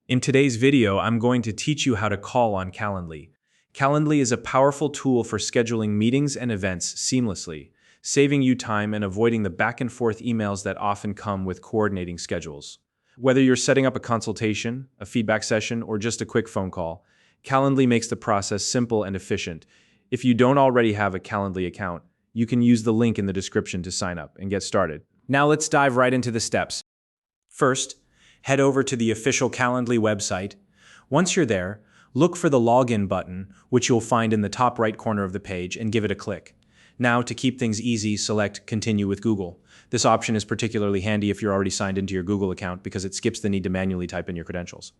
In today's video, I'm going to teach you how to call on Calendly. Calendly is a powerful tool for scheduling meetings and events seamlessly, saving you time and avoiding the back-and-forth emails that often come with coordinating schedules. Whether you're setting up a consultation, a feedback session, or just a quick phone call, Calendly makes the process simple and efficient. If you don't already have a Calendly account, you can use the link in the description to sign up and get started. Now let's dive right into the steps. First, head over to the official Calendly website. Once you're there, look for the login button, which you'll find in the top right corner of the page, and give it a click. Now, to keep things easy, select Continue with Google. This option is particularly handy if you're already signed into your Google account because it skips the need to manually type in your credentials.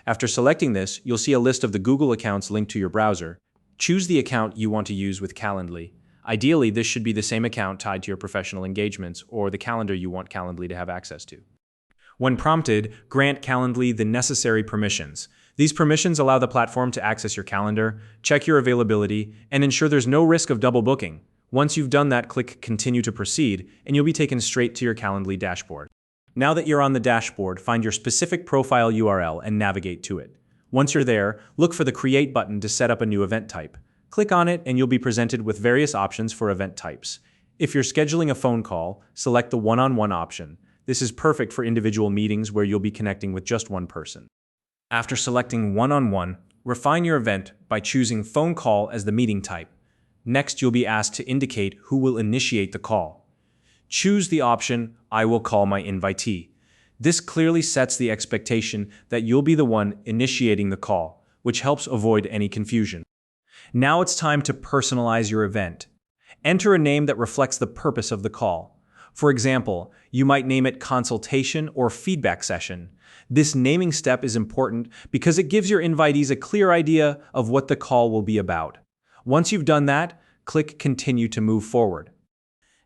After selecting this, you'll see a list of the Google accounts linked to your browser. Choose the account you want to use with Calendly. Ideally, this should be the same account tied to your professional engagements or the calendar you want Calendly to have access to. When prompted, grant Calendly the necessary permissions. These permissions allow the platform to access your calendar, check your availability, and ensure there's no risk of double booking. Once you've done that, click Continue to Proceed, and you'll be taken straight to your Calendly dashboard. Now that you're on the dashboard, find your specific profile URL and navigate to it. Once you're there, look for the Create button to set up a new event type. Click on it, and you'll be presented with various options for event types. If you're scheduling a phone call, select the one-on-one option. This is perfect for individual meetings where you'll be connecting with just one person. After selecting one-on-one, refine your event by choosing phone call as the meeting type. Next, you'll be asked to indicate who will initiate the call. Choose the option, I will call my invitee. This clearly sets the expectation that you'll be the one initiating the call, which helps avoid any confusion. Now it's time to personalize your event. Enter a name that reflects the purpose of the call. For example, you might name it consultation or feedback session. This naming step is important because it gives your invitees a clear idea of what the call will be about. Once you've done that, click Continue to move forward.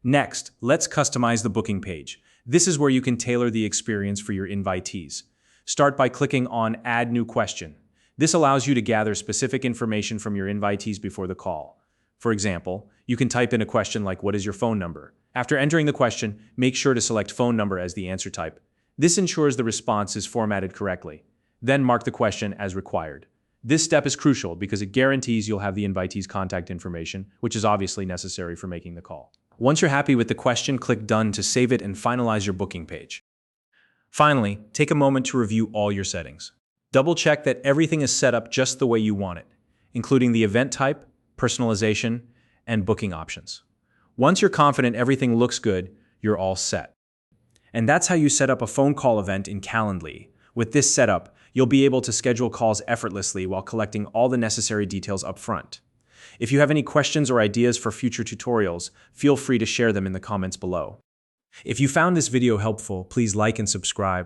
Next, let's customize the booking page. This is where you can tailor the experience for your invitees. Start by clicking on Add New Question. This allows you to gather specific information from your invitees before the call. For example, you can type in a question like, what is your phone number? After entering the question, make sure to select phone number as the answer type. This ensures the response is formatted correctly. Then mark the question as required. This step is crucial because it guarantees you'll have the invitee's contact information, which is obviously necessary for making the call. Once you're happy with the question, click Done to save it and finalize your booking page. Finally, take a moment to review all your settings. Double-check that everything is set up just the way you want it, including the event type, personalization, and booking options. Once you're confident everything looks good, you're all set. And that's how you set up a phone call event in Calendly. With this setup, you'll be able to schedule calls effortlessly while collecting all the necessary details up front. If you have any questions or ideas for future tutorials, feel free to share them in the comments below. If you found this video helpful, please like and subscribe.